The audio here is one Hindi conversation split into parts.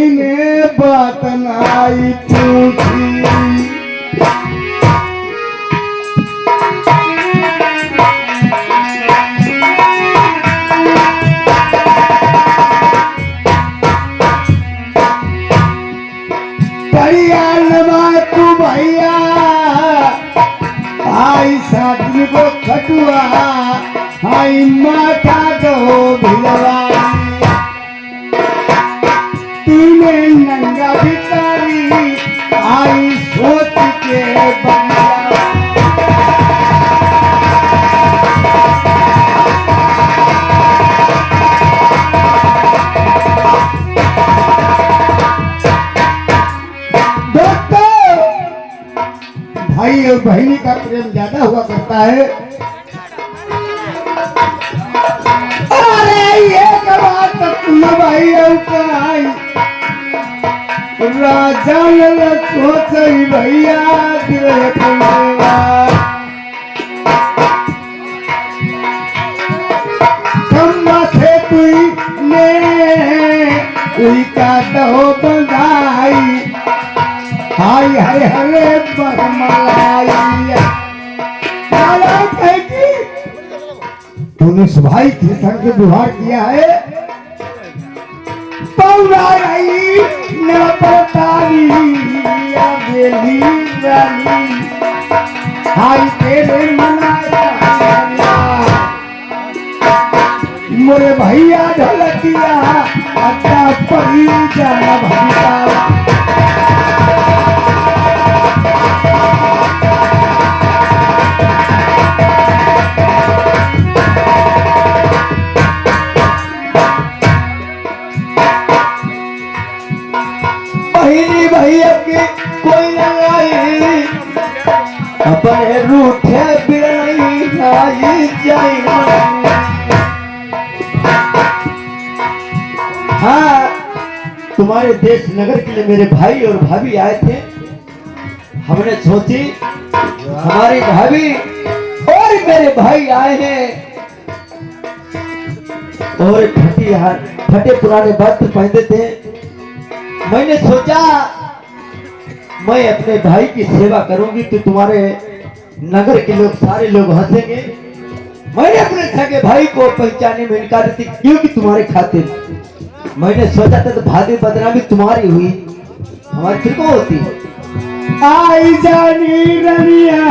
बहिने बात नाई पूछी। बढ़िया नवा तू भैया आई साथी को खटुआ आई माता दो भिलवा तूने नंगा भिखारी आई सोच के बंदा भाई और बहनी का प्रेम ज्यादा हुआ करता है। अरे ये बात तुम भाई और कहाई राजा सोच भैया दिल से तुने कोई का दो बंधाई हाय हाय हरे तूने इस भाई के संग से व्यवहार किया है। हाय तेरे मोरे भैया ढलतिया अच्छा परी जाना भैया भैया की कोई लगाई अपने रूठे बिरई खाई जाई। हाँ तुम्हारे देश नगर के लिए मेरे भाई और भाभी आए थे। हमने सोची हमारी भाभी और मेरे भाई आए हैं और फटे पुराने वस्त्र पहनते थे। मैंने सोचा मैं अपने भाई की सेवा करूंगी तो तुम्हारे नगर के लोग सारे लोग हंसेंगे। मैंने अपने सगे भाई को पहचाने में इनकार दी क्योंकि तुम्हारे खातिर मैंने सोचा था तो भाभी बदनामी तुम्हारी हुई हमारी फिर को होती। आई जानी रनिया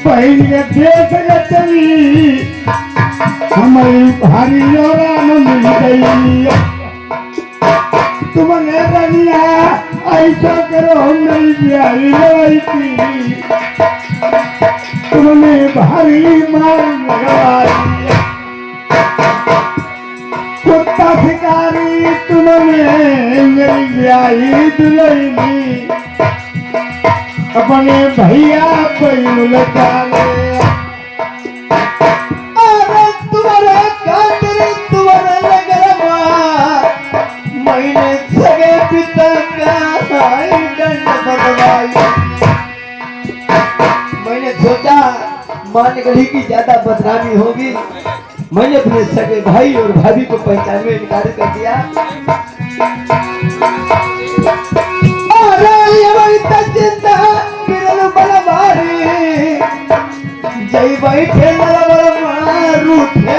बहन के देश चली हमारी भारी मिल गई। तुमने रनिया ऐसा करो नहीं ब्याही तुमने भारी मार लगवाई। कुत्ता शिकारी तुमने मेरी ब्याही दुलैनी अपने भैया पैन लगा ले। अरे तुम्हारे खातिर तुम्हारे लगवा मैंने सगे पिता का दंड बनवाई। मैंने सोचा मान गली की ज्यादा बदनामी होगी। मैंने अपने सगे भाई और भाभी को पहचान में इनकार कर दिया। चिंता जय बैठे रूठे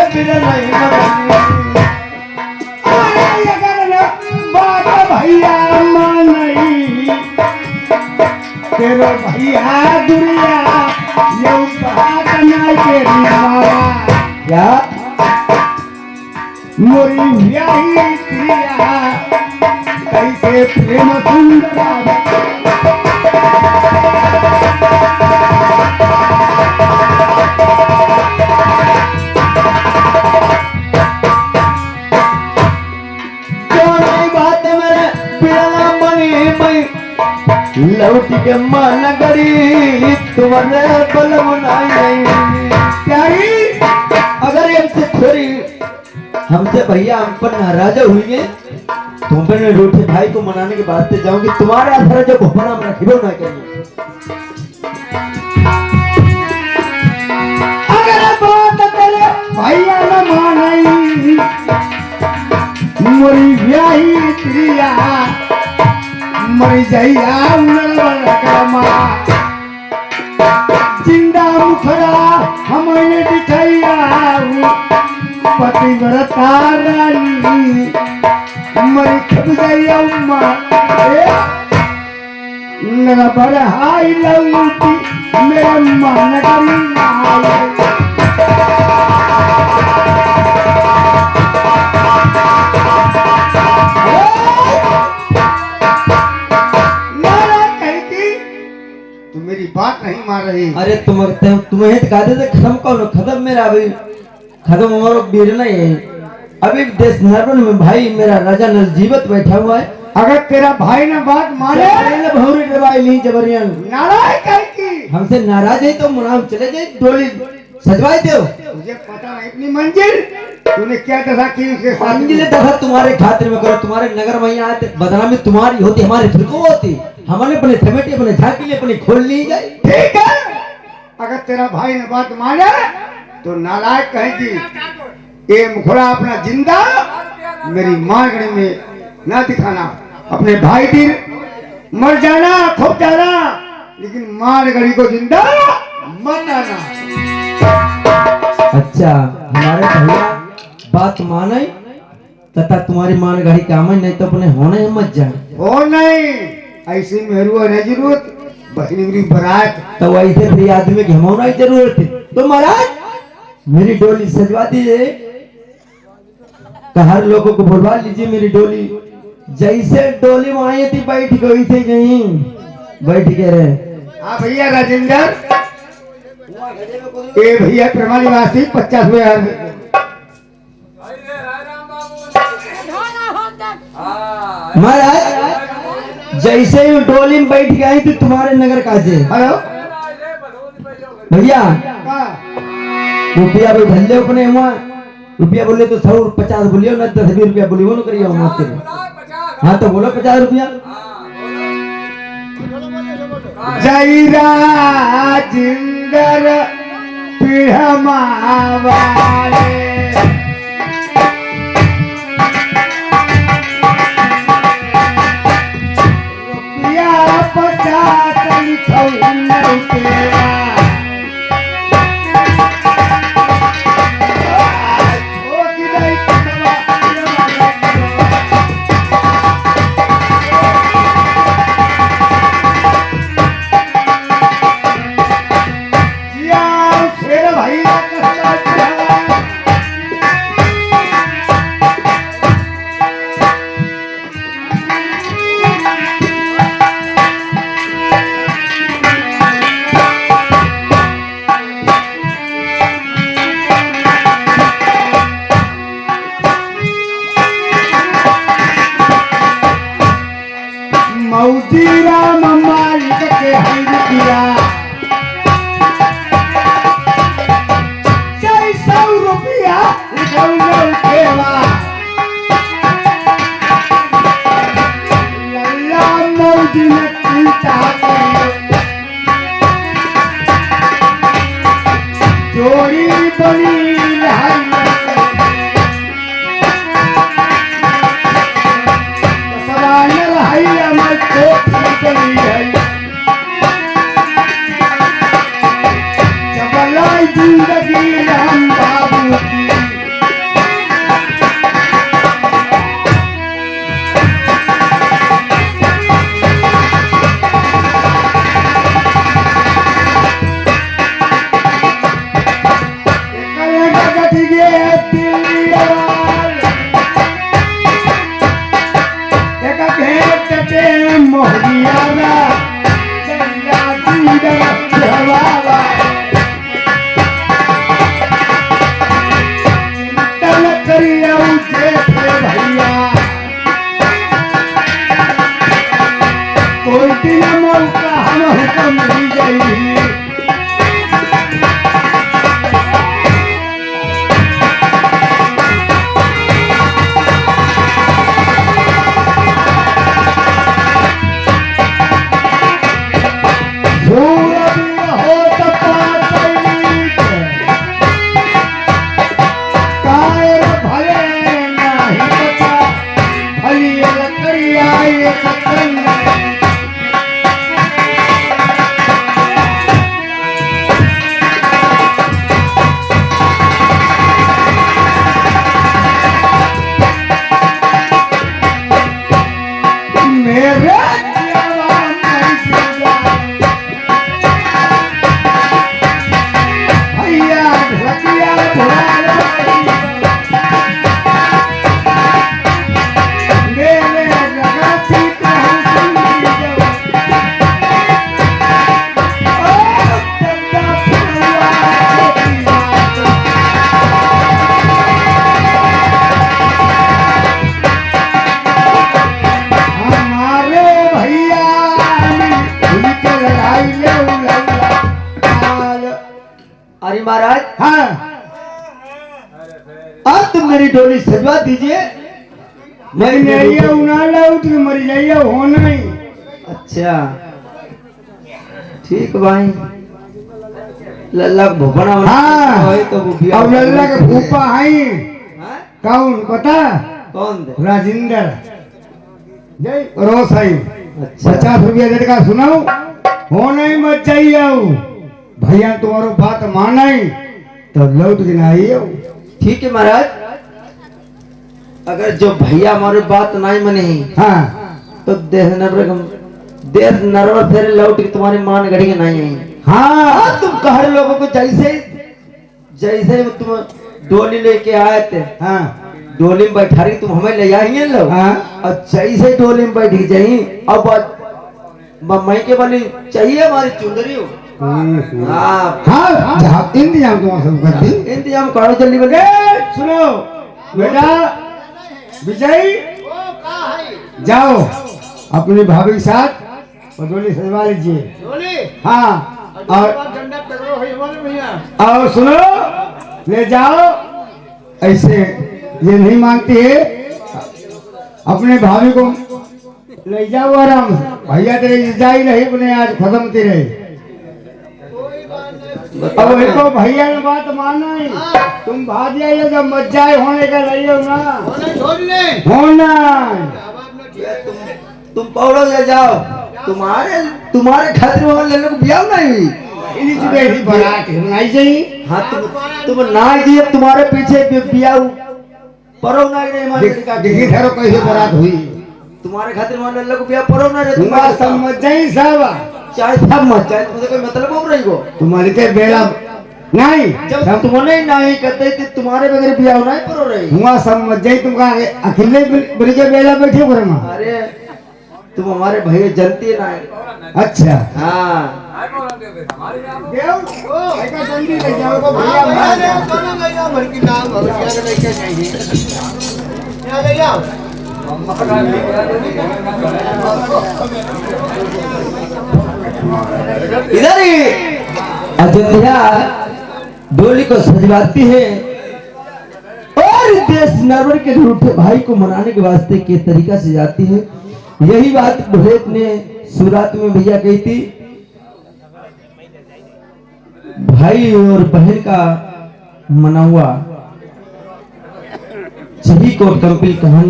भैया नहीं तेरो भैया दुनिया क्या मोरी ब्याही प्रिया कैसे प्रेम सुंदर लौटी के मन गरी तुम्हारे बलवनाई क्या अगर हमसे थोड़ी हमसे भैया हम पर नाराज हुई है तुम पर रूठे भाई को मनाने के बाद जाऊंगी। तुम्हारे आधार जो भोपना में रखिबो ना करिए। अगर बात तेरे भैया न मानई मोरी ब्याही प्रिया मरी जइया उनलमा जिंदा मुखरा हमने दिखाइया पतिव्रता रानी मरी खप जइया उम्मा नगा बरहाई लौटी मेरा मन करी मेरी बात नहीं मान रही। अरे तुम्हें कहते थे खत्म कौन खत्म मेरा अभी खत्म हमारा बीर नहीं है अभी देश नरबन में भाई मेरा राजा नल जीवित बैठा हुआ है। अगर तेरा भाई ने बात माने भौरी डरवाई नहीं जबरियन नाराज कर की हमसे नाराज है तो मुनाम चले जाए डोली सजवाई दो। मुझे पता नहीं इतनी मंजिल तूने क्या दशा की उसके साथ मंजिल दशा तुम्हारे खातिर में करो तुम्हारे नगर में यहाँ आते बदनामी तुम्हारी होती हमारे फिर को होती हमने अपने समेटे अपने झांकी लिए अपनी खोल ली जाए। ठीक है अगर तेरा भाई ने बात माने तो नालायक कहेगी ये मुखड़ा अपना जिंदा मेरी मांगने में ना दिखाना अपने भाई की मर जाना खूब जाना लेकिन मार गड़ी को जिंदा मत आना। अच्छा हमारे भैया बात माने तथा तुम्हारी मान गाड़ी काम नहीं तो अपने होने मत जाए हो नहीं ऐसी मेरू नहीं जरूरत बहनी बरात तो वैसे फिर आदमी की होना ही जरूरत है। तो महाराज मेरी डोली सजवा दीजिए तो हर लोगों को बुलवा लीजिए मेरी डोली जैसे डोली में आई थी बैठ गई थी कहीं बैठ के रहे। हाँ भैया राजेंद्र ए भैया प्रमाणिवासी 50,000 महाराज जैसे ही डोली में बैठ गई थी तुम्हारे नगर का जे हेलो भैया रुपया भी भल्ले अपने हुआ रुपया बोले तो 150 बोलियो ना 10-20 रुपया बोलियो ना करिए हाँ तो बोलो 50 रुपया जय राजेंद्र पिढ़मावाले रुपया 50 लिखौना मौजी राम मालिक के हम रुपया 600 रुपया केवा लल्ला मौजी ने पीता जोड़ी बनी जिंदगी राम बाबू की मोहरिया लकड़िया ये कतरंगा मेरे जवान भैया ढकिया भुला मेरे लगाती हमारे भैया उनके लड़ाई ले अरे महाराज, हाँ अब तुम मेरी डोली सजवा दीजिए। मरी जाइए उनाला उठ के मरी जाइए होना ही अच्छा ठीक भाई। लल्ला का भोपना हाँ तो वो भी अब लल्ला के फूफा आई हाँ? कौन पता कौन दे? राजिंदर जय रोस आई अच्छा 50 रुपया दे का सुनाओ होना ही मत चाहिए भैया तुम्हारो बात माना ही तो लौट के ना आई ठीक है महाराज, अगर जो भैया हमारी बात नहीं मने हाँ तो देह नरवर फिर लौट के तुम्हारी मान घड़ी के नहीं आई। हाँ हाँ तुम कहर लोगों को जैसे जैसे तुम डोली लेके आए थे, हाँ डोली में बैठा रही तुम हमें ले आएंगे लोग। हाँ और जैसे डोली में बैठी जाई अब मई के बनी चाहिए हमारी चुंदरी हो। हाँ हाँ इंतजाम तुम्हारा सब कर दी इंतजाम करो जल्दी बने। सुनो बेटा विजय जाओ अपनी भाभी के साथ और डोली सजवा लीजिए। हाँ और सुनो ले जाओ ऐसे ये नहीं मांगती है अपने भाभी को ले जाओ आराम से भैया तेरे जा ही रही अपने आज खत्म ती रही अब इनको भैया ने बात माना ही तुम भाग जाइए जब मत जाए होने का रहिए ना होना तुम पौड़ो ले जाओ, तुम्हारे खातिर वहाँ लेने को ब्याह नहीं हुई। बारात होना चाहिए। हाँ तुम ना दिए तुम्हारे पीछे ब्याह परो ना रे हमारे देखी ठहरो कैसे बारात हुई तुम्हारे खातिर वहाँ लेने को ब्याह परो ना रे तुम्हारा समझ जाए सब चाहे सब मत चाहे तुमसे कोई मतलब हो रही हो तुम्हारी के बेड़ा नहीं जब तुमने नहीं कहते थे तुम्हारे बगैर ब्याह नहीं परो रही हुआ समझ जाए तुम कहा अकेले बड़ी के बेड़ा बैठे हो रमा अरे तुम हमारे भैया जनती ना है। अच्छा हाँ इधर ही अयोध्या डोली को सजवाती है और देश नरवर के रूठे भाई को मनाने के वास्ते के तरीका से जाती है। यही बात बुलेट ने सूरत में भैया कही थी, भाई और बहन का मनावा सही को कंपिल कहन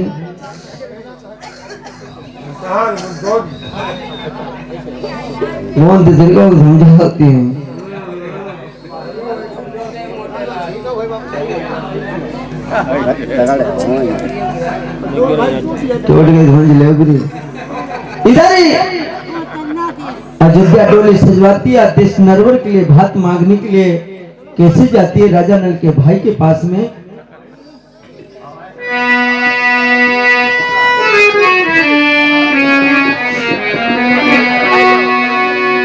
मोहन जिनको समझाती है। तोड़ गए समझ ले गुरु। इधर ही अयोध्या डोली सजवाती है देश नरवर के लिए भात मांगने के लिए कैसे जाती है राजा नल के भाई के पास में।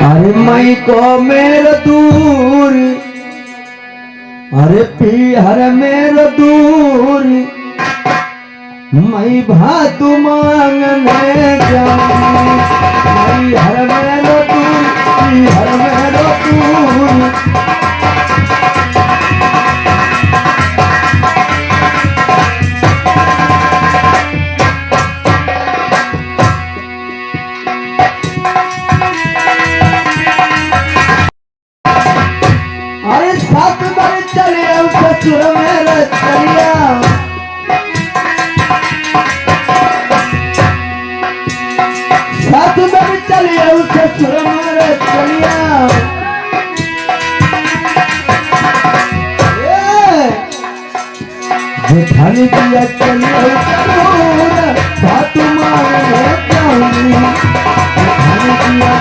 अरे मई को मेरे दूर अरे पीहर मेरे दूर मई भातु मांगने जाऊं मई हर मेरे दूर पीहर मेरे दूर। अरे साथ बार चले ससुर मेरे चलिया दिया चलियो जरूर बात माने जाऊंगी खाने दिया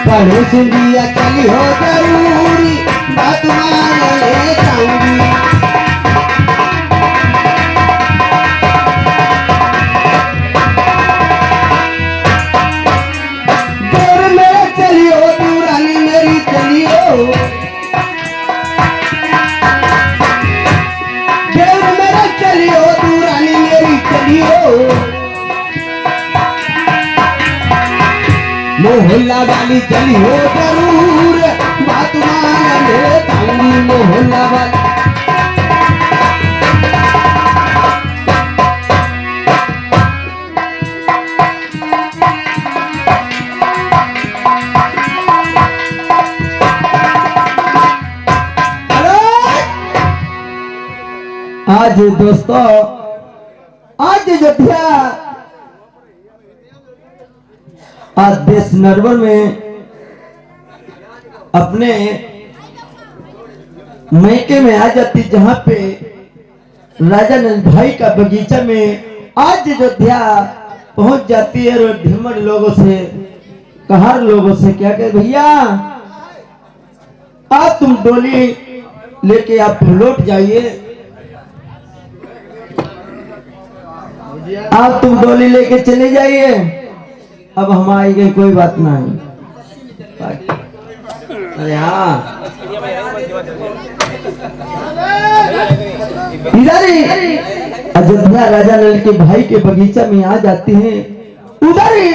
पड़ोस दिया चलियो जरूरी बात माने जाऊंगी दूर मेरे चलियो दूरानी मेरी चलियो दूर मेरे चलियो दूरानी मेरी चलियो मोहल्ला वाली चली हो जरूर बात माने जाऊंगी मोहल्ला वाली आज दोस्तों आज अयोध्या आज देश नरवर में अपने मैके में आ जाती जहां पे राजा नंद भाई का बगीचा में आज अयोध्या पहुंच जाती है और ढिमर लोगों से कहार लोगों से क्या कहते भैया आप तुम डोली लेके आप लौट जाइए आप तुम डोली लेके चले जाइए अब हम आएंगे कोई बात नहीं अरे हाँ इधर ही अयोध्या राजा नल के भाई के बगीचा में आ जाते हैं उधर ही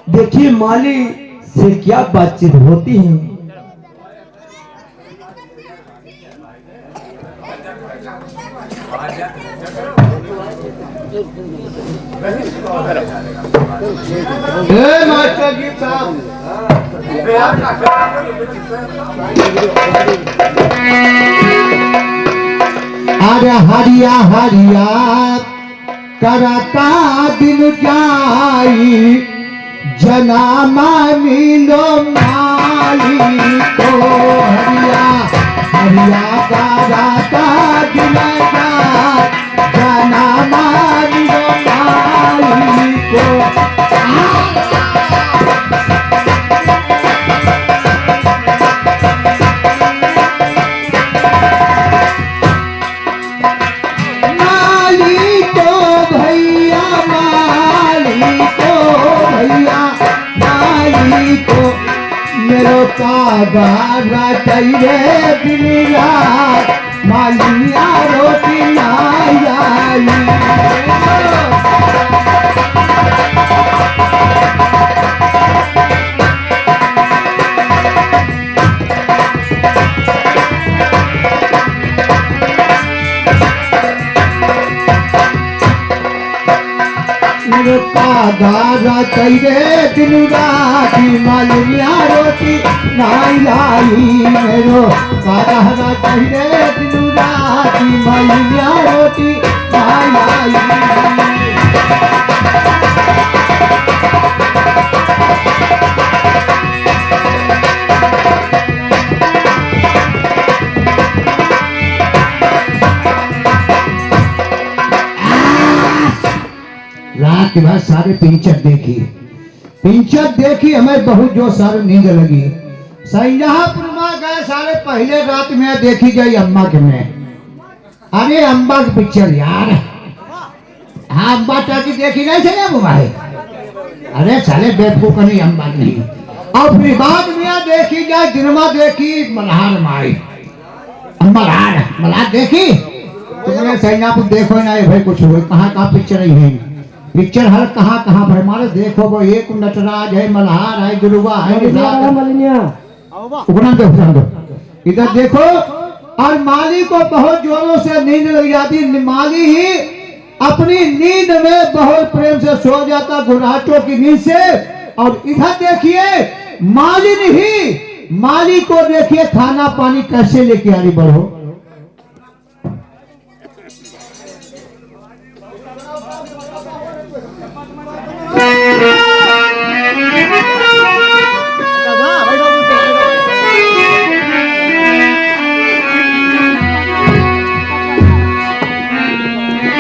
देखिए माली से क्या बातचीत होती है मास्टर जी साहब अरे हरिया हरिया करता दिन जाई जनामा मिलो माई को हरिया हरिया करता दिन जाई जनामा मिलो माई को कागारा चाहिए दिन रात मालिया रोटी लाई कागारा चाहिए दिन रात मालिया रोटी नाई लाई मेरो कागारा चाहिए दिन रात मालिया रोटी नाई लाई रात के बाद सारे पिक्चर देखी हमें बहुत जो सारे नींद लगी सैयापुर में गए सारे पहले रात में देखी गई अम्बा के में अरे अम्बा की पिक्चर यार हाँ अम्बा टाकी देखी गई थे भाई अरे साले बेवकूफ नहीं अम्बा नहीं और फिर बाद में देखी जाए दिनमा देखी मल्हार माई मल्हार देखी तुमने सैयापुर देखो ना भाई कुछ हुए कहाँ का पिक्चर ही है पिक्चर हर कहाँ कहाँ पर हमारे देखो वो एक नटराज है, मल्हार है, गुरुआ है, उपना दो इधर देखो। और माली को बहुत जोरों से नींद लग जाती, माली ही अपनी नींद में बहुत प्रेम से सो जाता गुराटों की नींद से। और इधर देखिए मालिन ही माली को देखिए खाना पानी कैसे लेके आ रही बढ़ो।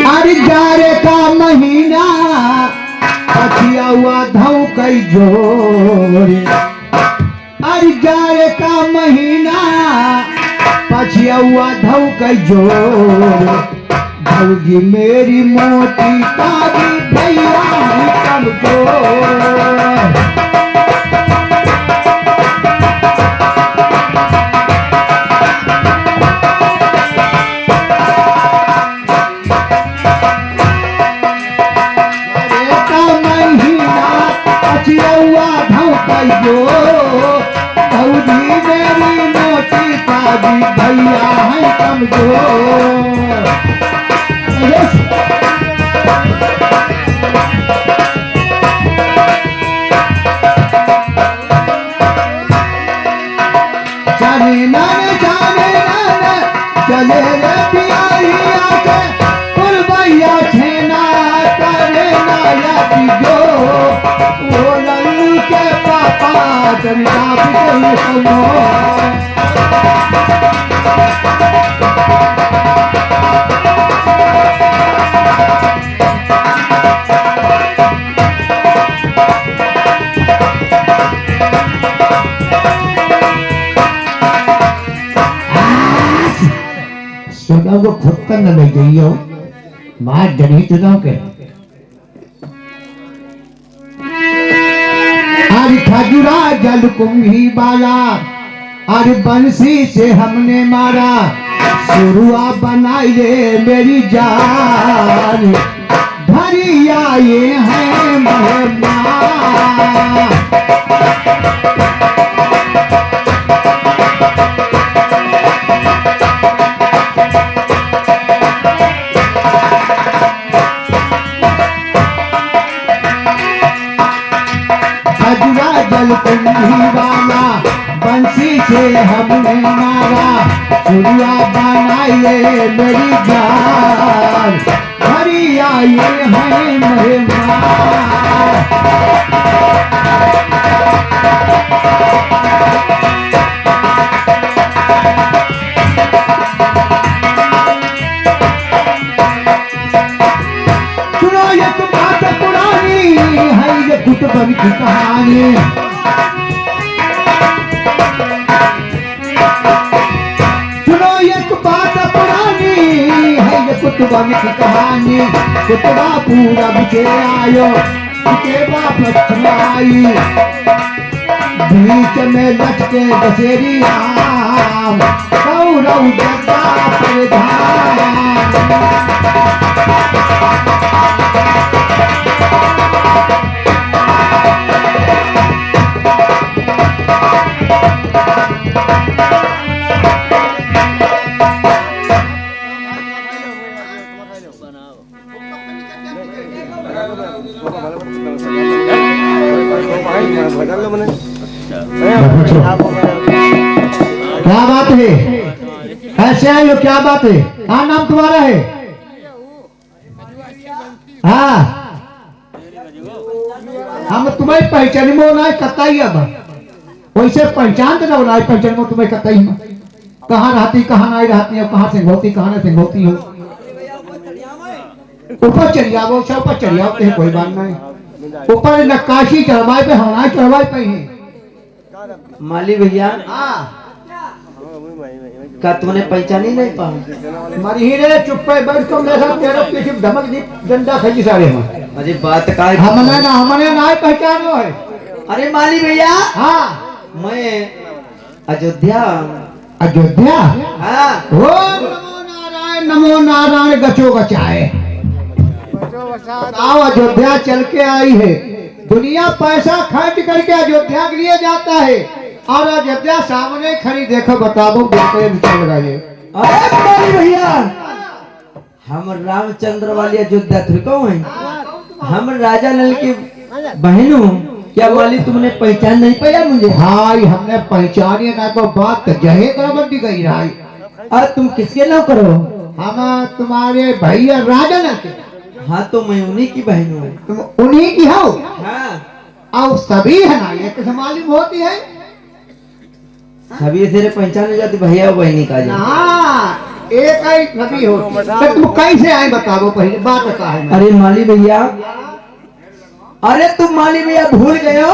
अरे जारे का महीना पछिया हुआ धऊ कई जोरे। अरे जारे का महीना पछिया हुआ धऊ कई जोरे। भौजी मेरी मोटी काली भैया कमजोर। भौजी मेरी मोटी काली भैया है कमजोर। चले नाने चले रे पियाई आके पुरबैया छेना करे नाया जो वो लल्लू के पापा चरिता भी सुनो। सुनो को खुद तक न ले जाइयो मां जनी तुझो के। अरे खजुरा जल कुंभी बाला अरे बंसी से हमने मारा सुरुआ बनाई रे मेरी जान भरी आए हैं मेहमान। कुंभी वाला बंसी से हमने मारा सुरिया बनाइए मेरी जान भरी आई है मेहमान। सुनो ये तो बात पुरानी है, ये कुतुबन की कहानी। कुतुबा की कहानी कुतुबा पूरा बिचे आयो कुतुबा पश्चिम आई बीच में लटके दशेरी आम कौरव जगा प्रधान। क्या बात है, ऐसे आए हो, क्या बात है, क्या नाम तुम्हारा है? हाँ हम तुम्हें पहचान में ना कताई अब वैसे पहचान तो ना पहचान में तुम्हें कताई में कहाँ रहती कहाँ नहीं रहती हो, कहाँ से घोती कहाँ नहीं से घोती हो। ऊपर चढ़िया वो सब ऊपर चढ़िया कोई बात नहीं, ऊपर नक्काशी चढ़वाए पे हमारा चढ़वाए पे है। माली भैया का तुमने पहचान ही नहीं पाऊँ। हमारी हीरे चुप पे बैठ को मेरे साथ तेरा पीछे धमक दी डंडा खाई सारे में। अरे बात का हमने ना पहचान लो है। अरे माली भैया हाँ मैं अयोध्या अयोध्या हाँ ओ नमो नारायण गचो गचाए। आओ, अयोध्या चल के आई है। दुनिया पैसा खर्च करके अयोध्या के लिए जाता है और अयोध्या सामने खड़ी, देखो बताओ बिल्कुल चल रही है। अरे माली भैया, हम रामचंद्र वाली अयोध्या थोड़ी है, हम राजा नल की बहन हूँ। क्या माली तुमने पहचान नहीं पाया मुझे? भाई हमने पहचानी ना तो बात जहे तरह बंदी गई रही। और तुम किसके नाम करो? हम तुम्हारे भैया राजा ना के। हाँ तो मैं उन्हीं की बहन हूँ। तुम उन्हीं की हो? हाँ। और सभी है ना, ये कैसे मालूम होती है? सभी से पहचान हो जाती भैया और बहनी का जो। हाँ, एक ही सभी हो। तो तुम कैसे आए बताओ, पहले बात बता है। अरे माली भैया, अरे तुम माली भैया भूल गए हो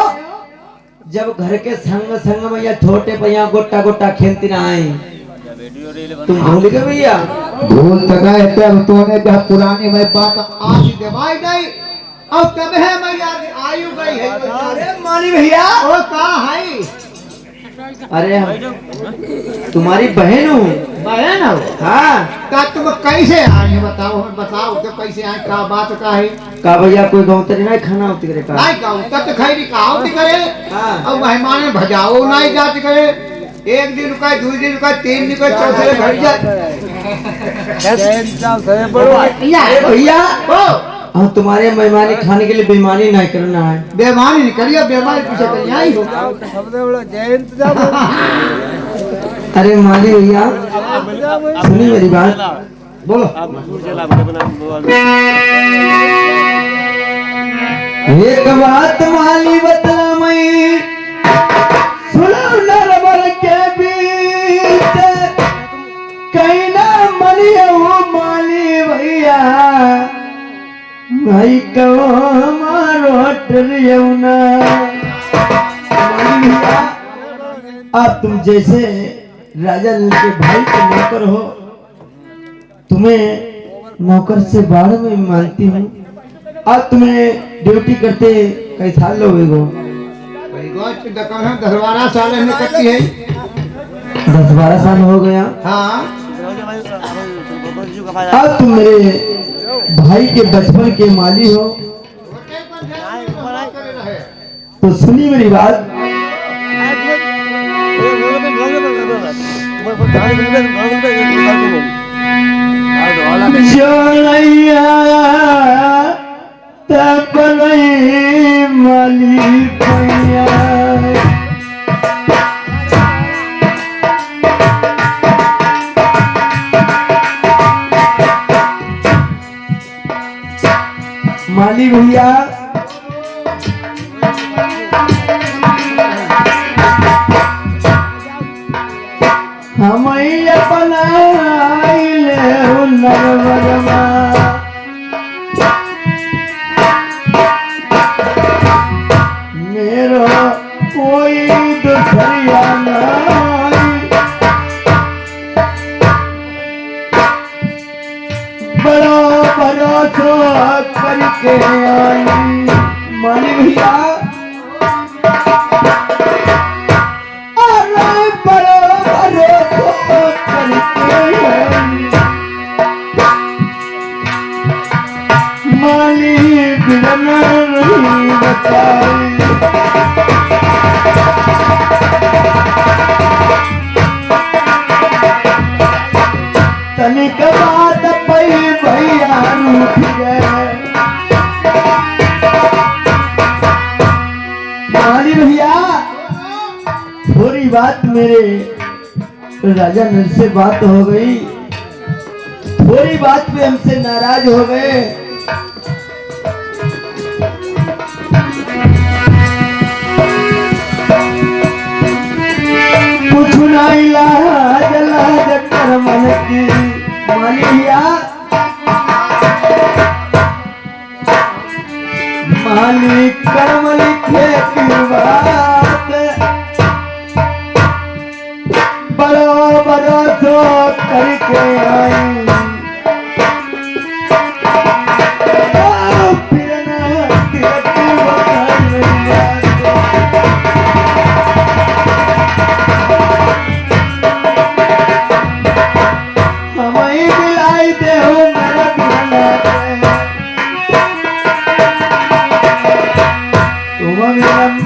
जब घर के संग संग में या छोटे भैया गोटा गोटा खेलती ना आई, तुम भूल गए भैया? भूल तो गए तब तूने जब पुरानी में बात आज दिवाई गई, अब तब है मैं याद आयु गई है। अरे माली भैया, वो कहाँ है? अरे हम तुम्हारी बहन हूँ। बहन हो? हाँ। का तुम कैसे आए बताओ, बताओ तो कैसे आए, का बात का है? का भैया कोई गाँव तरी नहीं खाना होती करे का? नहीं गाँव तक खैरी कहा करे। हाँ। अब मेहमान भजाओ नहीं जाती करे। एक दिन रुका, दो दिन रुका, तीन दिन रुका, चौथे घर जाए। अरे भैया, हाँ तुम्हारे मेहमानी खाने के लिए बेईमानी नहीं करना है। बेमानी निकलिए, बेमानी पीछे कहीं आई हो। अरे माली भैया सुनी मेरी बात, बोलो। एक बात माली बतला मई सुनो नरवर के बीच, कहीं ना मलियो माली भैया, भाई कहो मारो टरियौना। माली भैया, आप तुम जैसे राजा नल के भाई के नौकर हो, तुम्हें नौकर से बाढ़ में मानती हूँ। अब तुम्हें ड्यूटी करते कई साल हो गए? 10-12 साल में करती है। 10-12 साल हो गया। हाँ। अब तुम मेरे भाई के बचपन के माली हो, तो सुनी मेरी बात। जोड़ैया तब नहीं माली भैया, माली भैया हम अपना नरवरमा, मेरो कोई दुसरिया नहीं, बड़ा भरोसा करके आई। माली भैया, अरे बड़ा भरोसा करके आई, माली बिना नहीं बताई। तनिक बात पई भैया रूठ गए। माली भैया, थोड़ी बात मेरे राजा नल से बात हो गई, थोड़ी बात पे हमसे नाराज हो गए। कुछ नहीं लाज लाज कर मन की। माली भैया, मालिक कर्म लिखे की बात, बड़ो बड़ो सो करके आई।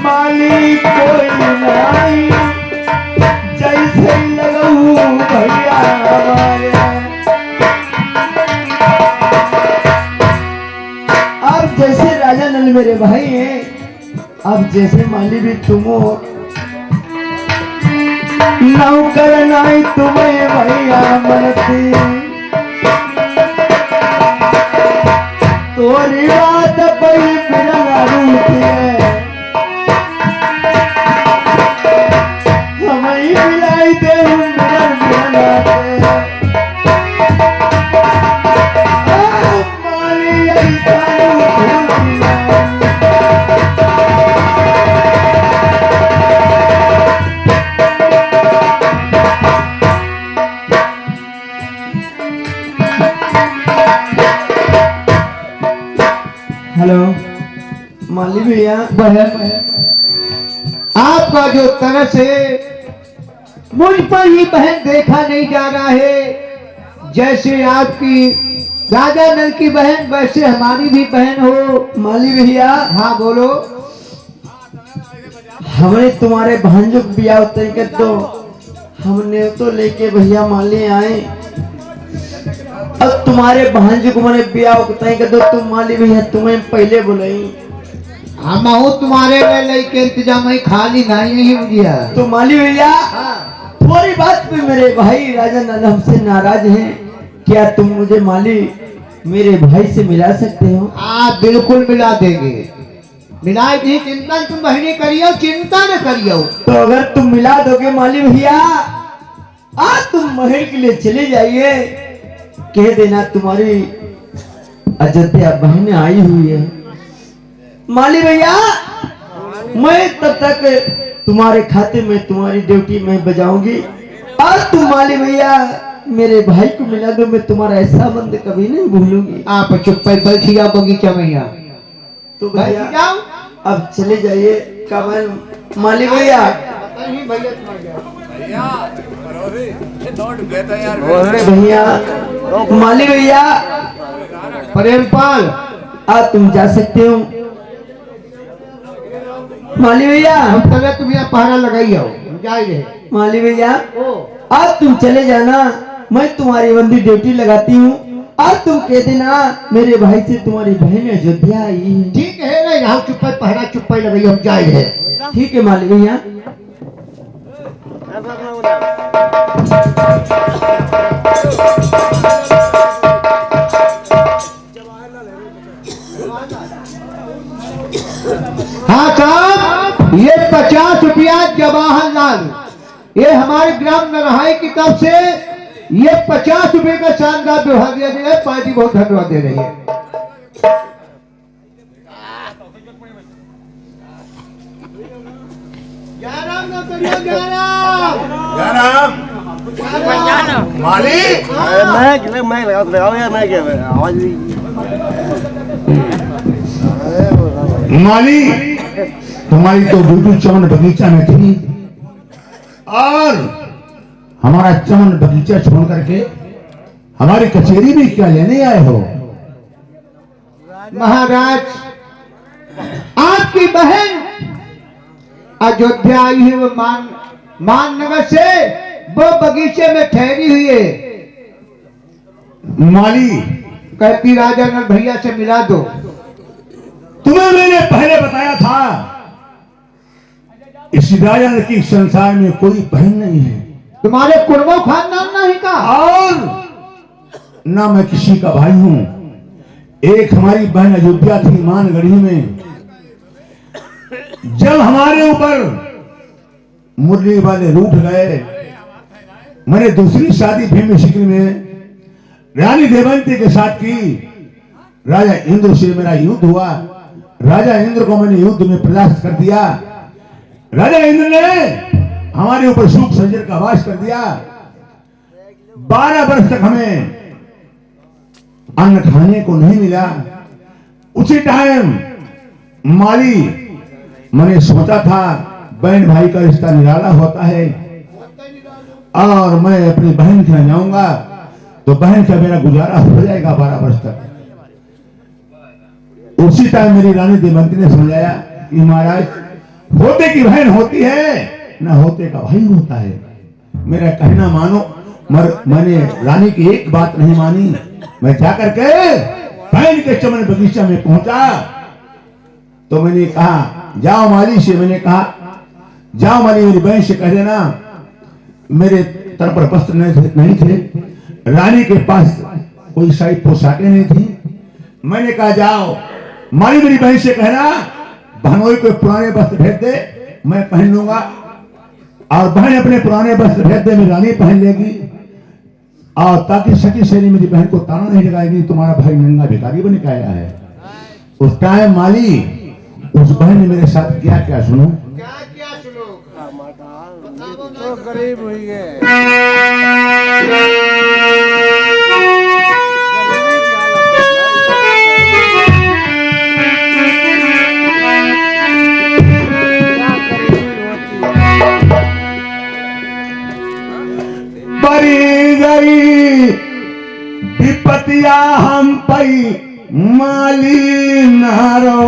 माली कोई नहीं जैसे लगू भैया हमारे। अब जैसे राजा नल मेरे भाई हैं, अब जैसे माली भी तुम हो, नौकर नहीं तुम्हें भैया मनती। तोरी बात बड़ी बिना रूठी है, हमें मिलाई दे मिलन मिलनाते। माली ऐसा हेलो माली भैया। बहन, आपका जो तरस है मुझ पर ही बहन देखा नहीं जा रहा है। जैसे आपकी राजा नल की बहन वैसे हमारी भी बहन हो। माली भैया हाँ बोलो। हमने तुम्हारे भांजो बिया होते के तो हमने तो लेके भैया माली आए। अब तुम्हारे भांजो को मैंने बिया होते के तो तुम माली भैया तुम्हें पहले बुलाई। हम तुम्हारे लिए के इंतजाम ही खाली नहीं दिया। तो माली भैया तुम्हारी बात पे मेरे भाई राजा नल हमसे नाराज हैं। क्या तुम मुझे माली मेरे भाई से मिला सकते हो? आप बिल्कुल मिला देंगे। मिलाए भी चिंता तुम बहनी करियो, चिंता न करियो। तो अगर तुम मिला दोगे माली भैया, आज तुम महल के लिए चले जाइए। कह देना तुम्हारी अयोध्या बहन आई हुई है। माली भैया मैं तब तक तुम्हारे खाते में तुम्हारी ड्यूटी में बजाऊंगी। और तुम माली भैया मेरे भाई को मिला दो, मैं तुम्हारा ऐसा बंद कभी नहीं भूलूंगी। आप चुप पर बैठी जाओ बगीचा में यहाँ। तो बैठ भैया जाओ। अब चले जाइए। कमल माली भैया भैया माली भैया प्रेमपाल आज तुम जा सकते हो। माली भैया हम तले तुम यहाँ पहरा लगाई आओ, हम जाएंगे। माली भैया आज तुम चले जाना, मैं तुम्हारी बंदी ड्यूटी लगाती हूँ। आज तुम कह देना मेरे भाई से तुम्हारी बहन अयोध्या आई है। ठीक है ना, यहाँ चुप पर पहरा चुप पर लगाई, हम जाएंगे। ठीक है माली भैया। हाँ साहब, ये 50 रुपया जवाहरलाल, ये हमारे ग्राम नरहाई की तरफ से ये 50 रुपए का शानदार व्यवहार दिया गया है। पार्टी बहुत धन्यवाद दे रही है। माली मैं लगाओ यार, मैं क्या आवाज माली तुम्हारी तो ड्यूटी चमन बगीचा में थी और हमारा चमन बगीचा छोड़ करके हमारी कचेरी में क्या लेने आए हो? महाराज आपकी बहन अयोध्या आई है, वो माननगर से, वो बगीचे में ठहरी हुई है। माली कहती राजा नल भैया से मिला दो। तुम्हें मैंने पहले बताया था इस राजा की संसार में कोई बहन नहीं है। तुम्हारे कुर्बो खानदान नहीं का, और ना मैं किसी का भाई हूं। एक हमारी बहन अयोध्या थी मानगढ़ी में, जब हमारे ऊपर मुरली वाले रूठ गए, मैंने दूसरी शादी भीम शिकल में रानी देवंती के साथ की। राजा इंद्र से मेरा युद्ध हुआ। राजा इंद्र को मैंने युद्ध में परास्त कर दिया। राजा इंद्र ने हमारे ऊपर सुख संजर का वास कर दिया। 12 वर्ष तक हमें अन्न खाने को नहीं मिला। उसी टाइम माली मैंने सोचा था बहन भाई का रिश्ता निराला होता है और मैं अपनी बहन के यहाँ जाऊंगा तो बहन का मेरा गुजारा हो जाएगा 12 वर्ष तक। उसी टाइम मेरी रानी देवंती ने समझाया कि महाराज होते की बहन होती है, ना होते का भाई होता है। मेरा कहना मानो, मैंने रानी की एक बात नहीं मानी। मैं जाकर के बहन के चमन बगीचा में पहुंचा तो मैंने कहा जाओ माली से, मैंने कहा जाओ माली मेरी बहन से कह देना मेरे तन पर वस्त्र नहीं थे, रानी के पास कोई शाही पोशाकें नहीं थी। मैंने कहा जाओ माली मेरी बहन से कहना बहनोई को पुराने वस्त्र भेज दे, मैं पहन लूंगा, और बहन अपने पुराने वस्त्र भेज दे, मेरी रानी पहन लेगी, और ताकि सखी सहेली मेरी बहन को ताना नहीं लगाएगी तुम्हारा भाई नंगा भिखारी बन के आया है। उस टाइम माली उस बहन ने मेरे साथ किया क्या सुनो। तो गरीब हुई है। बड़ी गई विपतिया हम पई माली नारो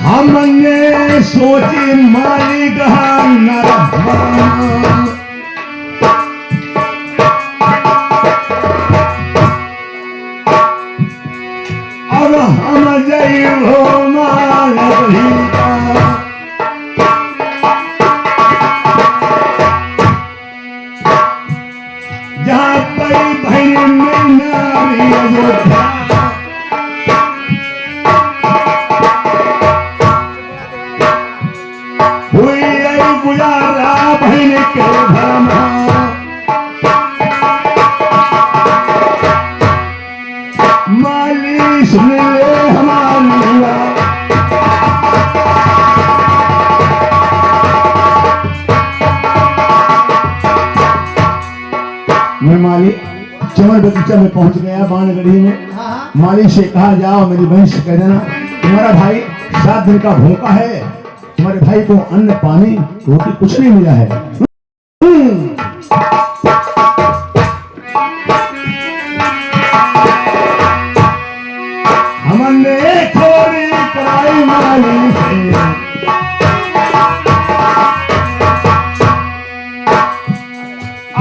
हमने सोची माली गहना अब हम जई हो माल जहाँ पई बहन में नारी अयोध्या हुई आई गुजारा बहन के भरमा मालिश मिले हमारी मैं माली चमन बगीचा में पहुंच गया बाणगढ़ी में। माली से कहा जाओ मेरी बहन से कह देना तुम्हारा भाई 7 दिन का भूखा है, तुम्हारे भाई को अन्न पानी रोटी कुछ नहीं मिला है। हमने चोरी कराई माली से,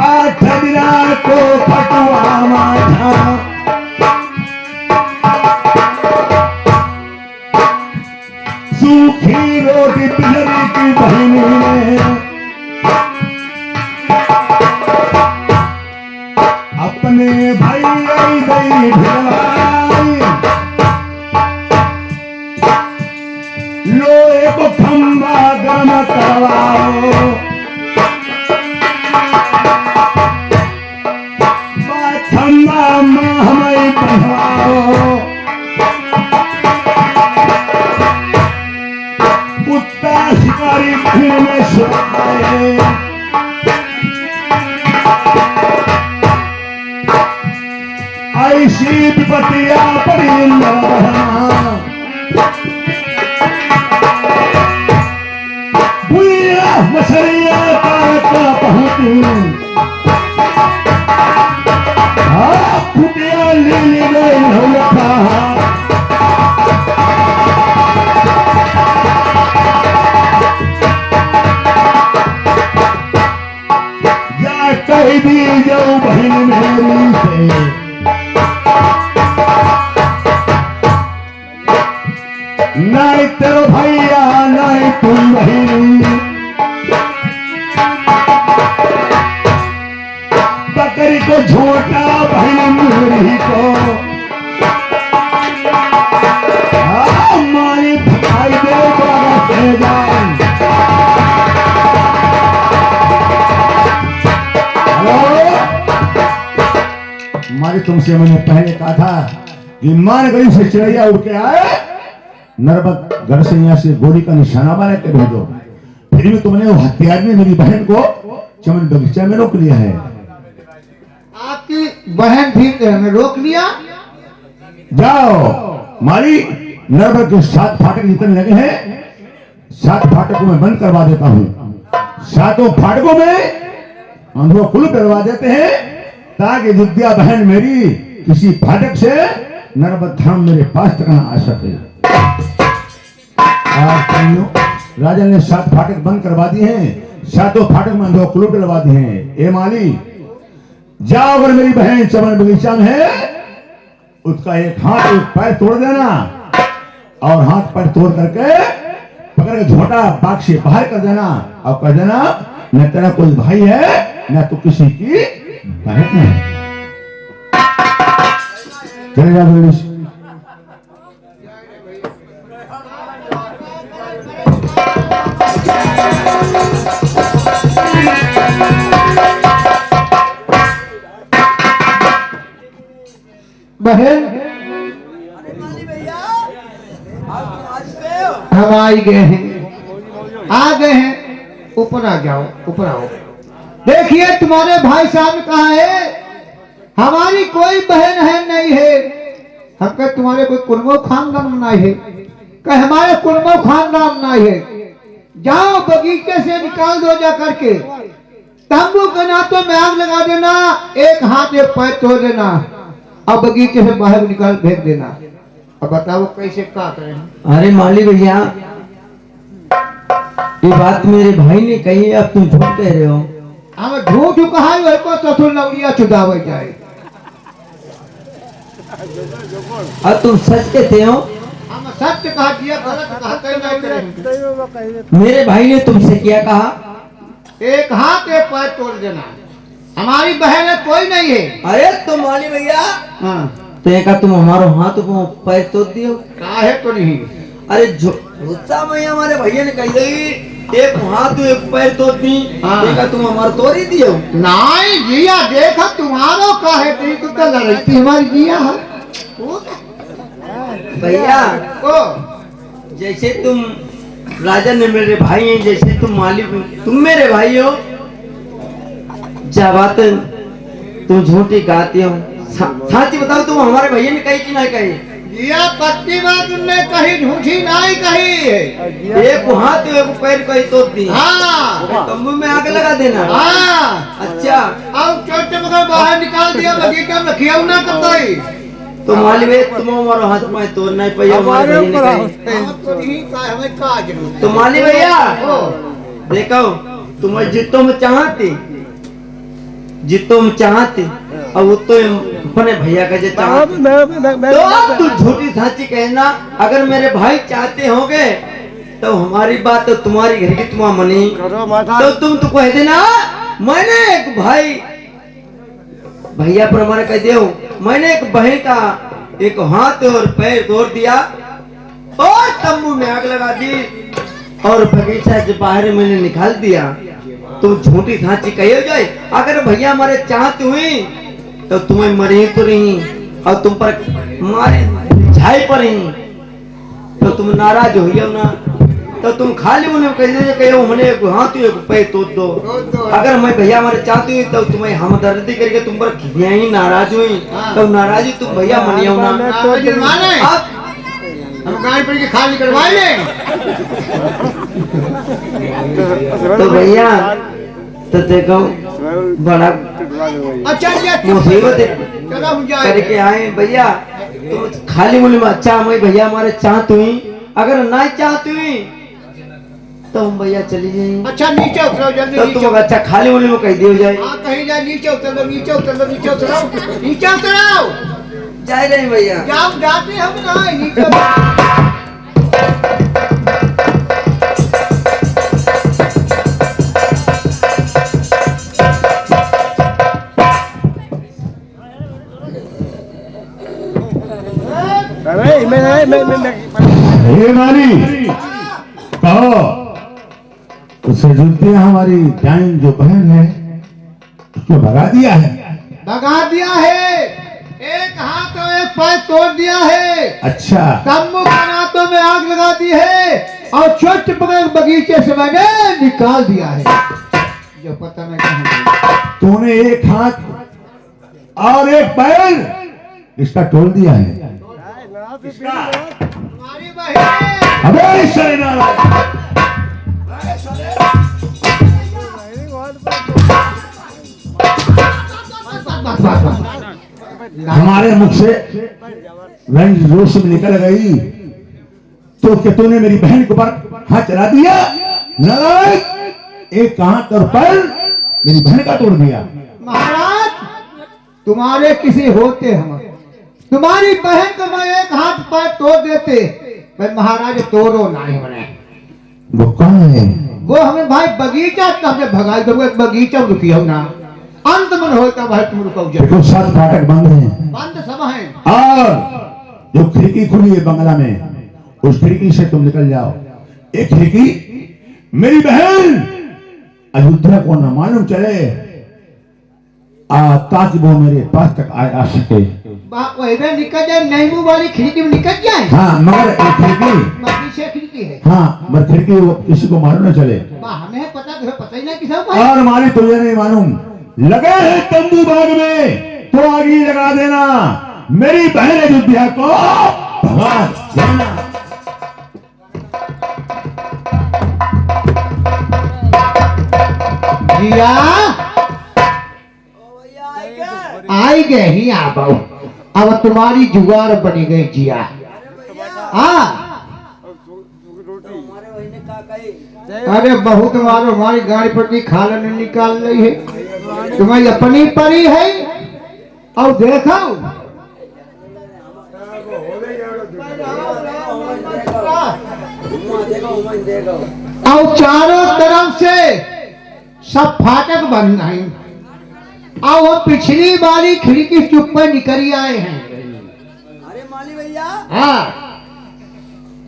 8 दिना को पटुआ माथा सूखी रोटी पिलरी की बहनी ने अपने भाई आई गई ढिलाई लोहे को खंबा गरम करवाओ खंबा हमें बढ़ाओ कुत्ता शिकारी भीड़ में सोए ऐसी विपत्तियां पड़ी बुढ़िया मछलिया का पहुंची फुटिया लीली गई कह दी जाओ बहन मेरी से नहीं तेरो भैया नहीं तुम बहनी बकरी को झोटा बहन मुरही को मारी भगाई दे बाबा जान। मारी तुमसे मैंने पहले कहा था कि मानगढ़ी से चिड़ैया उड़ के आए नरबत घर से यहाँ से गोली का निशाना बना के भेजो, फिर भी तुमने वो हथियार में मेरी बहन को चमन बगीचा में रोक लिया है। आपकी बहन भी हमें रोक लिया। जाओ माली नरबत के 7 फाटक निकलने लगे हैं, 7 फाटकों में बंद करवा देता हूँ। 7 फाटकों में अंधो कुल करवा देते हैं ताकि विद्या बहन मेरी किसी फाटक से नर्मधाम मेरे पास तक आ सके। राजा ने 7 फाटक बंद करवा दिए हैं, 7 फाटक में अंधो कुल डलवा दिए हैं। ए माली, जाओ, अगर मेरी बहन चमन बगीचा में है उसका एक हाथ एक पैर तोड़ देना और हाथ पैर तोड़ करके पकड़ के झोटा बाग से बाहर कर देना और कह देना न तेरा कोई भाई है न तो किसी की बहन है। चले जा जल्दी। बहन हम आ ही गए हैं, आ गए हैं। ऊपर आ जाओ, ऊपर आओ। देखिए तुम्हारे भाई साहब कहाँ है? हमारी कोई बहन है नहीं है। हम कहे तुम्हारे कोई कुलमो खानदान में नहीं है, कहे हमारे कुलमो खानदान नहीं है। जाओ बगीचे से निकाल दो जा करके, तंबू के नातों में आग लगा देना, एक हाथ एक पैर तोड़ देना और बगीचे से बाहर निकाल फेंक देना। अब बताओ कैसे क्या करें? अरे माली भैया, ये बात मेरे भाई ने कही है, अब तुम झूठ कह रहे हो। हम झूठ कहा को ससुर लवड़िया चुदावे जाए। अब तुम सच कहते हो? हम सत्य कहा दिया, गलत कहा करें। मेरे भाई ने तुमसे क्या कहा? एक हाथ एक पैर तोड़ देना। हमारी बहन है कोई नहीं है। अरे तुम माली भैया, हाँ तो एक तुम हमारो हाथ को पैर तोड़ दियो। काहे तो नहीं। अरे गुस्सा में हमारे भैया ने कही गई एक हाथ एक पैर तोड़ दी, हाँ। एक तुम हमारो तोड़ ही दियो। नहीं जिया, देखा तुम्हारो काहे तेरी तो लड़ती हमारी जिया है। भैया ओ जैसे तुम राजा ने मेरे भाई हैं, जैसे तुम मालिक, तुम मेरे भाई हो। जब बात तुम झूठी गाती हो, साची बताओ तुम हमारे भैया ने कही कि नहीं कही? जिया पक्की बात उनने कही, झूठी नहीं कही है। एक हाथ एक पैर कही तोड़ दी। हाँ तंबू में आग लगा देना। हाँ अच्छा, अब छोटे मगर बाहर निकाल दिया, बगीचा में रखिया ना करताई। तो मालिक तुम हमारा हाथ पैर तोड़ नहीं पाई, हमारे भैया ने कही। हम तो नहीं कहा, हमें का जरूरत। तो माली भैया ओ देखो, तुम्हें जितो में चाहती, जितो में चाहती, और वो तो अपने भैया का जो चाहती, तो अब तू झूठी साची कहना। अगर मेरे भाई चाहते होंगे तो हमारी बात तो तुम्हारी घर की तुम्हारा मनी, तो तुम तो कह देना मैंने एक भाई भैया पर हमारे कह दियो, मैंने एक बहन का एक हाथ और पैर तोड़ दिया और तंबू में आग लगा दी और बगीचा से बाहर मैंने निकाल दिया। तुम झूठी साची कही हो जाए। अगर भैया हमारे चाहते हुई तो तुम्हें मरी तो नहीं और तुम पर मारे झाई पर ही, तो तुम नाराज हो ना, तो तुम खाली उन्हें कहो हमने एक हाथ एक पैर तोड़ दो। अगर मैं भैया हमारे चाहती हुई तो तुम्हें हमदर्दी करके तुम पर खिदिया ही नाराज हुई, तो नाराजी तुम भैया मनियो ना। अब हम गाड़ी पर के खाली करवाए ले। तो भैया तो देखो बड़ा अच्छा मुसीबत चलो हम जाए। करके आए भैया। तुम खाली मुझे में अच्छा मैं भैया हमारे चाहती हुई, अगर नहीं चाहती हुई तो हम भैया चली जाएंगे। अच्छा नीचे उतरो जल्दी, तो नीचे तुम अच्छा खाली मुझे में कह दियो जाए। हाँ कहीं जाए, नीचे उतर लो, नीचे उतर लो, नीचे उतरो, नीचे उतरो। जाए रहे भैया। जाओ जाते हम ना, नीचे उतरो। हे माली, कहो उससे जुड़ती है हमारी डाइन जो बहन है, उसको भगा दिया है। भगा दिया है, एक हाथ और एक पैर तोड़ दिया है। अच्छा, तंबू के नातों में आग लगा दी है और छोटे बगैर बगीचे से मैंने निकाल दिया है। जो पता नहीं कहाँ। तूने एक हाथ और एक पैर इसका तोड़ दिया है। हमारी बहन अबे सरेनारायण, बस बस बस हमारे मुख से रंज जोश में निकल गई तो क्या तूने मेरी बहन के ऊपर हाथ चला दिया? नालायक, एक हाथ और पैर मेरी बहन का तोड़ दिया। महाराज तुम्हारे किसी होते हम तुम्हारी बहन को मैं एक हाथ पैर तोड़ देते, पर महाराज तोड़ो नहीं मने। वो कौन है? वो हमें भाई बगीचा तो हमने भगाई दो, एक बगीचा रुकी हो ना अंत मन होता भाई तुम रुको देखो 7 फाटक बंद हैं बंद सब है। और जो खिड़की खुली है बंगला में उस खिड़की से तुम निकल जाओ। एक खिड़की मेरी बहन अयोध्या को न मालूम चले ताकि वो मेरे पास तक आ सके। वही निकल जाए नींबू वाली खिड़की में निकल जाए। हाँ मगर एक खिड़की पीछे खिड़की है। हाँ मगर खिड़की वो किसी को मालूम न चले। हमें पता ही नहीं किसी को। और मारी तुझे नहीं मालूम लगे है तंबू बाग में तो आगे लगा देना, मेरी बहन अयोध्या को भगा देना। जिया आई गए ही आप अब तुम्हारी जुगाड़ बनी गई जिया। हाँ अरे बहुत मारो हमारी गाड़ी पर भी खाला नहीं निकाल रही है, तुम्हारी अपनी परी है। और देखो और चारों तरफ से सब फाटक बंद हैं और वो पिछली वाली खिड़की चुप में निकल आए हैं। अरे माली भैया हाँ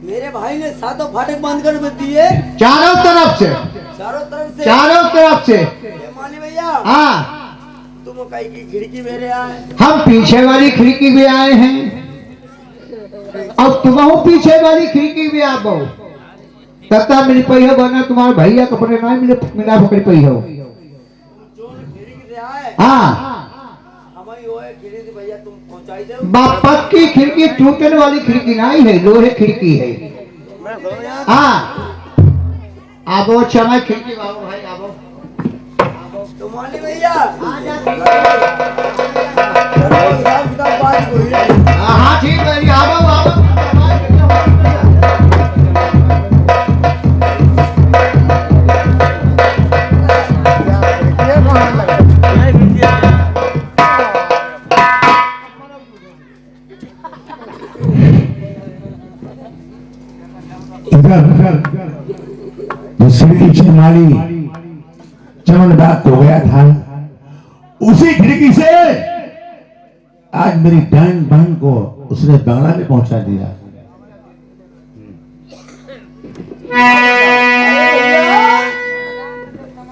मेरे भाई ने सातों फाटक बंद कर दिए चारों तरफ से चारों तरफ से। ये माली भैया हाँ तुम कहीं की खिड़की मेरे आए, हम पीछे वाली खिड़की भी आए हैं और तुम पीछे वाली खिड़की भी आ बहु तथा मिल पई हो बना तुम्हारे भैया कपड़े ना मिला पकड़ पई हो। जो खिड़की से आए हाँ हमारी वो है खिड़की भैया तुम पहुंचाई दो। बापत की खिड़की टूटने वाली खिड़की नहीं है, लोहे खिड़की है। हाँ आबो चमा खिड़की बाबू भाई आबो तो माली भैया हाँ ठीक है आबो आबो। दूसरी खिड़की माली चमन बात हो गया था, उसी खिड़की से आज मेरी बहन को उसने बंगला में पहुंचा दिया।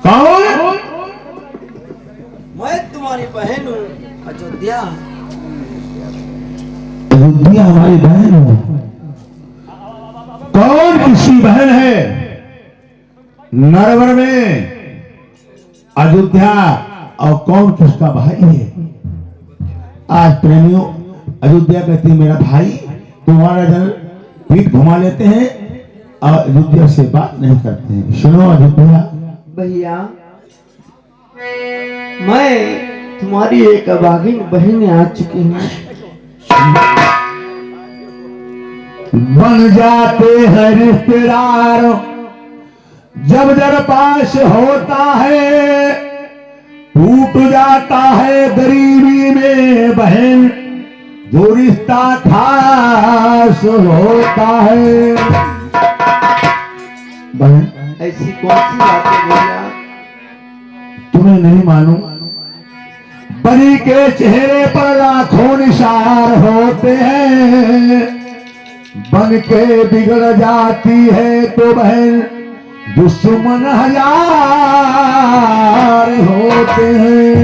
कौन? मैं तुम्हारी बहन हूँ अयोध्या। अयोध्या हमारी बहन हो? कौन किसकी बहन है? नरवर में अयोध्या और कौन किसका भाई है? आज प्रेमियों अयोध्या कहती मेरा भाई, तुम्हारा जन पीठ घुमा लेते हैं और अयोध्या से बात नहीं करते हैं। सुनो अयोध्या भैया मैं तुम्हारी एक अभागिन बहन आ चुकी हूँ। बन जाते हैं रिश्तेदार जब जब पास होता है, टूट जाता है गरीबी में बहन जो रिश्ता खास होता है। बहन ऐसी कौन सी बात है भैया? तुम्हें नहीं मालूम, परी के चेहरे पर लाखों निशान होते हैं, बन के बिगड़ जाती है तो बहन दुश्मन 1000 होते हैं।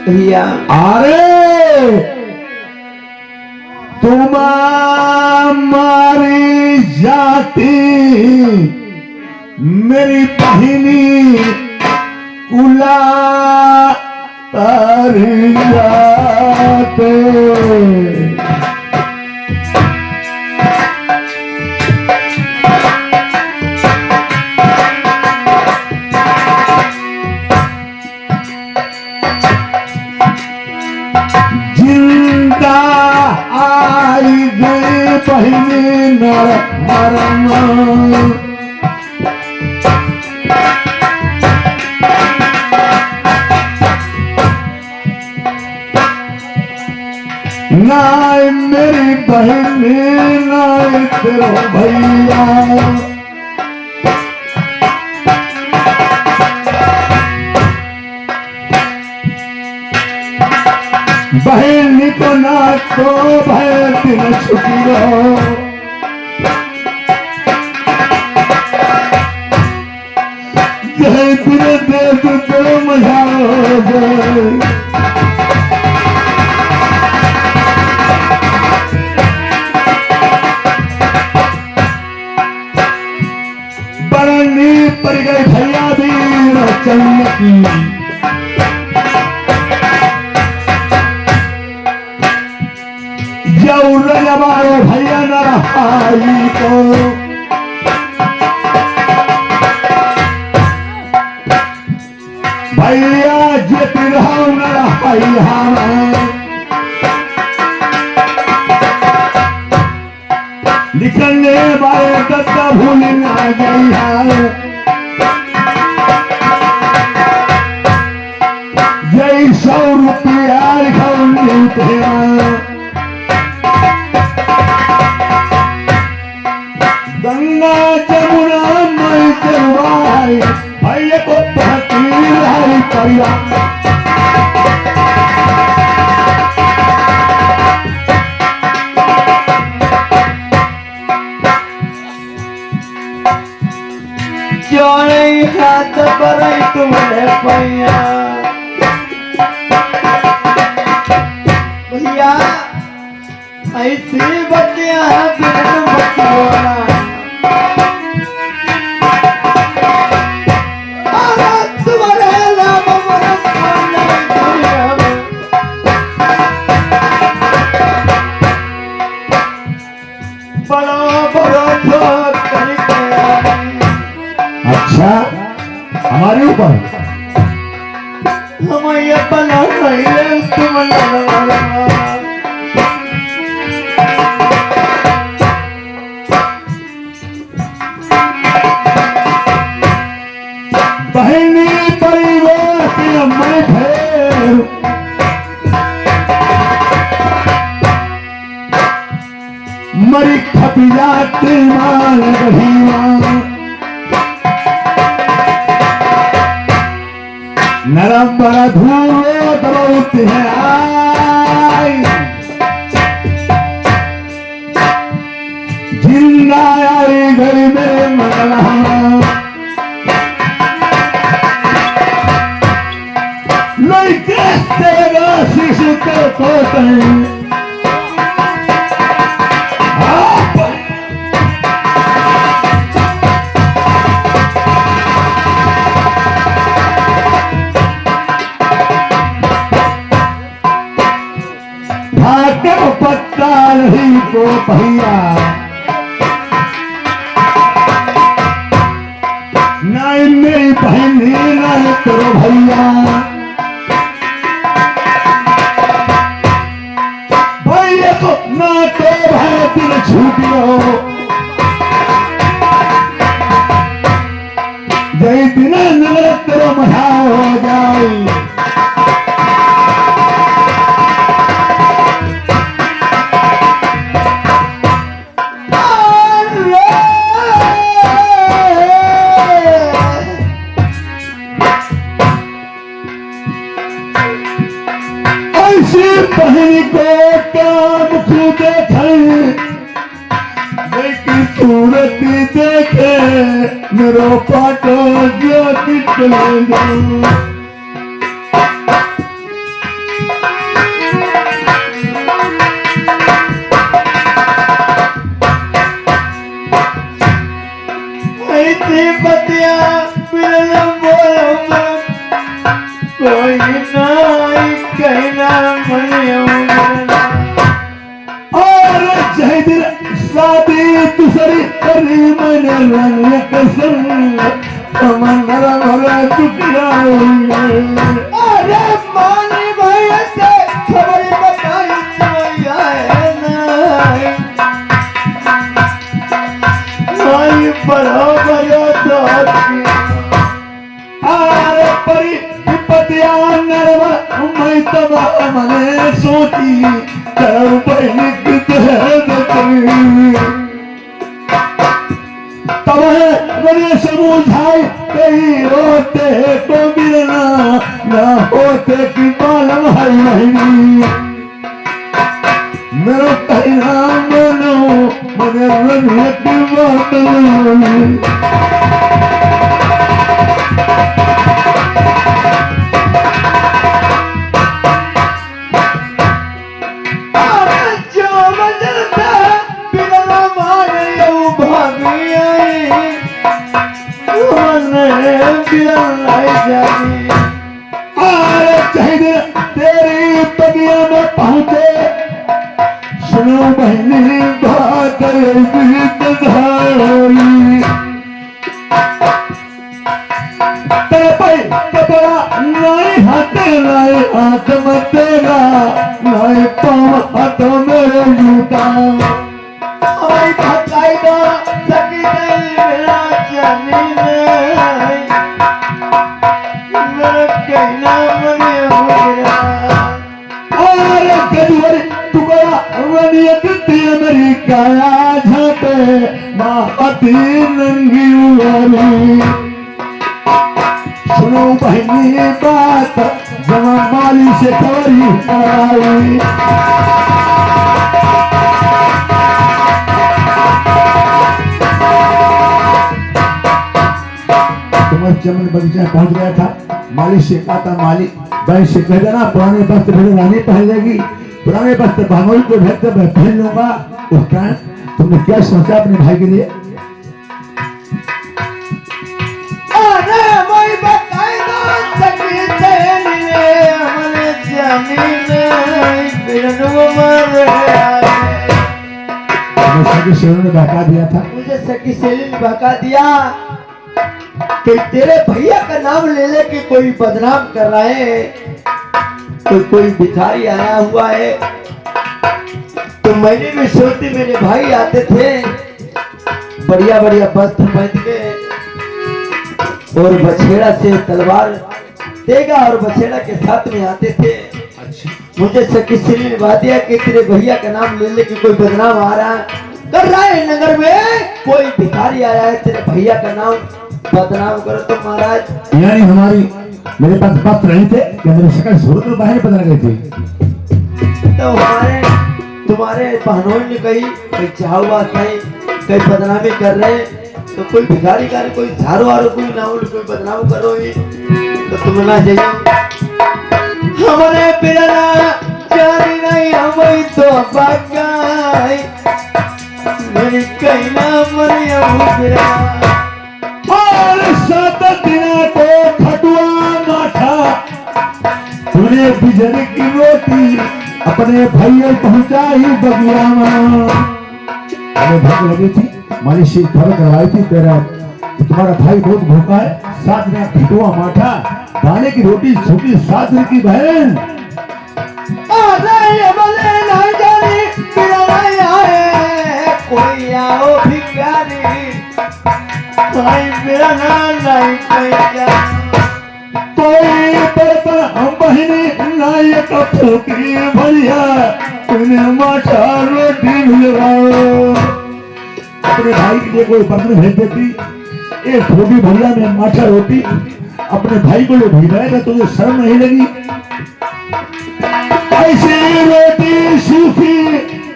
भैया अरे तुम मारी जाती मेरी बहिनी कुला तर जाते। करम नाय मेरी बहन नाय तेरा भैया बहन तो ना तो भय दिन छुट्टी रहो जय तेरे देश तेरे मजा बरनी पड़ गई भैया वीर चंद की जमारो भैया न रहाई को भैया जित रहो न रहाई हमें निकलने वाले दत्ता भूल ना गई है जय 100 रुपया लिखा गंगा जमुना मई चलवाई भैया को हरी परिया जोड़े हाथ पर तुम्हारे भैया भैया ऐसी बच्चियां बिन बच्चियों अच्छा हमारे ऊपर हम ये बना रहे तुम बहनी परिवार के मैं थे मरी खपिया मान रही नरम बड़ा धूलो दबौत है आई जिंदा आई घर में मरना लड़के तेरा शिशु को कहीं पत्ता नहीं को भैया नहीं मेरी बहन नहीं करो भैया भैया को ना तो भाई दिल छूटियो जय दिन नगर तेरा मजा हो जाए बहन को काम खुद देखी सूरत देखे मेरो पाटो ज्योति ऐसी बतिया कोई नहीं कहना और जय दिल शादी दूसरी करी मैंने रंग कसम तमन्ना भरा टुकड़ा अरे मानी भैया से खबर बताई भैया है बड़ो बड़ो दोस्ती आरे परी विपत्तिया नरव मैं तब मने सोची कर बहनी तब मेरे समझाई कहीं रोते को मिलना ना होते कि मालूम है नहीं मेरा कहना मनो मने रंग की बात तेरी दुनिया में पहुंचे सुनो बहनी बात तेरे पे कपड़ा नहीं हाथे लाए हाथ में तेरा लाए पाँव हाथों मेरे जूता आई भटकाई दो सकी दिल मेरा जानी नहीं मेरा कहना मने मेरा और गजवर टुकड़ा वनियत दिया मेरी काया झापे माँ अति नंगी उड़ी सुनो बहनी बात जमा माली से खबरी आई तुम्हारे चमन बगीचा पहुंच गया था मालिक से कहा था मालिक भाई से कह देना पुराने वस्त्र मेरे रानी पहन लेगी पुराने वस्त्र भानोई को भेजकर मैं पहन लूंगा उस कारण तुमने क्या सोचा अपने भाई के लिए अरे मैं बताई दो सकी तेरे हमने जमीन बिरनु मर मैं सभी शेरों ने बहका दिया था मुझे सकी सहेली ने बहका दिया कि तेरे भैया का नाम ले लेके कोई बदनाम कर रहा है तो कोई भिखारी आया हुआ है तो मैंने भी सोचती मेरे भाई आते थे बढ़िया बढ़िया वस्त्र पहन के और बछेड़ा से तलवार देगा और बछेड़ा के साथ में आते थे मुझे किसी ने बता दिया कि तेरे भैया का नाम ले लेके कोई बदनाम आ रहा है कर रहा है नगर में कोई भिखारी आया है तेरे भैया का नाम बदनाम करो तो महाराज यानी हमारी मेरे पास वक्त नहीं थे कि मेरी शक्ल सूरत में बाहर बदल गई थी तो हमारे तुम्हारे बहनों ने कही चाह हुआ कहीं बदनामी कर रहे तो कोई भिखारी का कोई झाड़ू वारू कोई नाम कोई बदनाम करो ही तो तुम ना जाइए हमारे पिलना जानी नहीं हमें तो बाकाई मेरी कहीं ना मरिया और 7 दिन को खटुआ माठा तूने बिजर की रोटी अपने भाइयों पहुंचाई बगिया में हमें भूख लगी थी मालिक से खबर करवाई थी तेरा तुम्हारा भाई बहुत भूखा है 7 दिन खटुआ माठा दाने की रोटी छोटी 7 दिन की बहन नहीं जानी आए कोई आओ भिखारी मेरा नाम नहीं कोई बर्तन हम बहनी नायक फूकी भैया तूने माठा रोटी मिलवाओ अपने भाई के लिए कोई बर्तन भेज देती एक छोटी भैया में माठा रोटी अपने भाई को जो भेजाएगा तुझे शर्म नहीं लगी ऐसी रोटी सूखी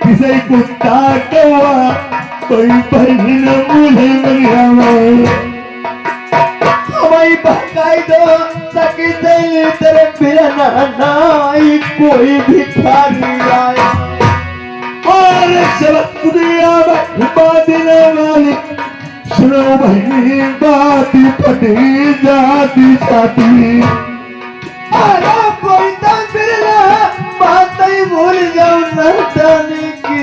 किसी कुत्ता कौवा कोई बहन मुझे मिला हमारी बहकाई दो सकी तेरे बिना नाई कोई भिखारी आया और सबक दिया बादने वाली सुनो बहनी बात फटी जाती छाती अरे कोई तो बिना बात ही भूल जाओ नहाने की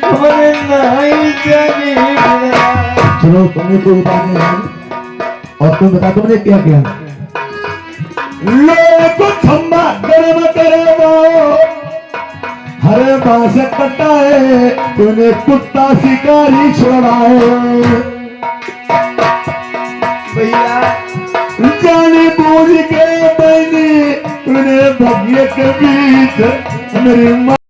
हमारे नहीं जाने चलो तुमने कोई बात नहीं मानी और तुम बता तुमने क्या किया लोग खम्बा गरम करो हरे बांस कटाए तूने कुत्ता शिकारी छुड़ाए एक गीत मेरी माँ